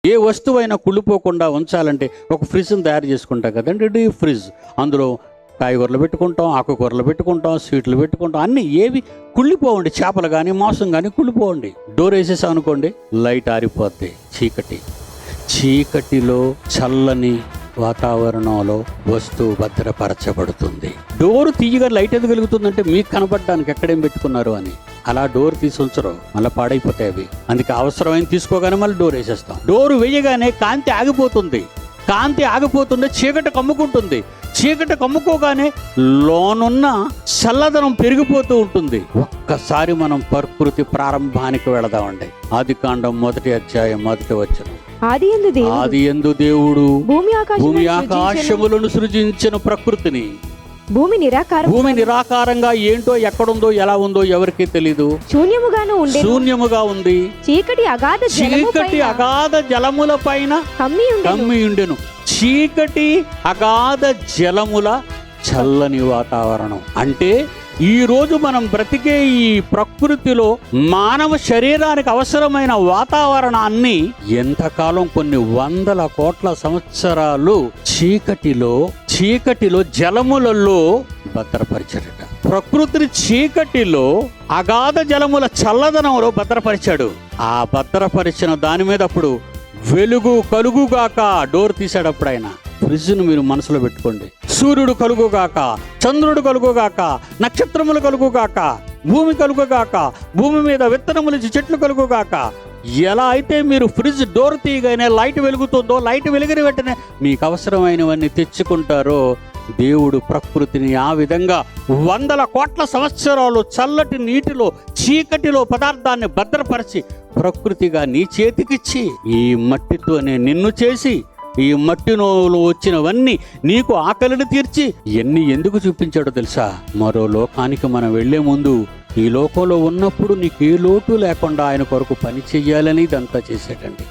ఏ వస్తువైనా కుళ్ళిపోకుండా ఉంచాలంటే ఒక ఫ్రిడ్జ్ని తయారు చేసుకుంటాం కదండి, డీప్ ఫ్రిడ్జ్. అందులో కాయగూరలు పెట్టుకుంటాం, ఆకుకూరలు పెట్టుకుంటాం, స్వీట్లు పెట్టుకుంటాం. అన్నీ ఏవి కుళ్ళిపోవండి. చేపలు కానీ మాంసం కానీ కుళ్ళిపోవండి. డోర్ వేసేసాం అనుకోండి, లైట్ ఆరిపోద్ది. చీకటిలో చల్లని వాతావరణంలో వస్తువు భద్రపరచబడుతుంది. డోరు తీయగా లైట్ ఎందుకు వెలుగుతుందంటే మీకు కనపడడానికి ఎక్కడేం పెట్టుకున్నారు అని. అలా డోర్ తీసి ఉంచరు, మళ్ళీ పాడైపోతాయి అవి. అందుకే అవసరమైన తీసుకోగానే మళ్ళీ డోర్ వేసేస్తాం. డోరు వేయగానే కాంతి ఆగిపోతుంది. చీకటి కమ్ముకుంటుంది. చీకటి కమ్ముకోగానే లోనున్న చల్లదనం పెరిగిపోతూ ఉంటుంది. ఒక్కసారి మనం ప్రకృతి ప్రారంభానికి వెళదామండి. ఆదికాండం 1వ అధ్యాయం 1వ వచనం. ఆదియందు దేవుడు భూమి ఆకాశములను సృజించిన ప్రకృతిని. భూమి నిరాకారంగా ఏంటో, ఎక్కడుందో, ఎలా ఉందో ఎవరికీ తెలీదు. శూన్యముగా ఉంది. చీకటి అగాధ జలముల పైన కమ్మి ఉండెను. చీకటి అగాధ జలముల చల్లని వాతావరణం. అంటే ఈ రోజు మనం బ్రతికే ఈ ప్రకృతిలో మానవ శరీరానికి అవసరమైన వాతావరణాన్ని ఎంతకాలం, కొన్ని వందల కోట్ల సంవత్సరాలు చీకటిలో జలములలో భద్రపరిచాడట. ప్రకృతిని చీకటిలో అగాధ జలముల చల్లదనంలో భద్రపరిచాడు. ఆ భద్రపరిచిన దాని మీద అప్పుడు వెలుగు కలుగుగాక డోర్ తీసాడప్పుడు ఆయన. ఫ్రిడ్జ్ను మీరు మనసులో పెట్టుకోండి. సూర్యుడు కలుగుగాక, చంద్రుడు కలుగుగాక, నక్షత్రములు కలుగుగాక, భూమి కలుగుగాక, భూమి మీద విత్తనములు చెట్లు కలుగుగాక. ఎలా అయితే మీరు ఫ్రిడ్జ్ డోర్ తీయగానే లైట్ వెలుగుతుందో, లైట్ వెలిగిన వెంటనే మీకు అవసరమైనవన్నీ తెచ్చుకుంటారో, దేవుడు ప్రకృతిని ఆ విధంగా వందల కోట్ల సంవత్సరాలు చల్లటి నీటిలో, చీకటిలో పదార్థాన్ని భద్రపరిచి ప్రకృతిగా నీ చేతికిచ్చి, ఈ మట్టితోనే నిన్ను చేసి, ఈ మట్టిలో వచ్చినవన్నీ నీకు ఆకలిని తీర్చి ఎందుకు చూపించాడో తెలుసా? మరో లోకానికి మనం వెళ్లే ముందు ఈ లోకంలో ఉన్నప్పుడు నీకు ఏ లోటు లేకుండా ఆయన కొరకు పని చెయ్యాలని ఇదంతా చేశాడండి.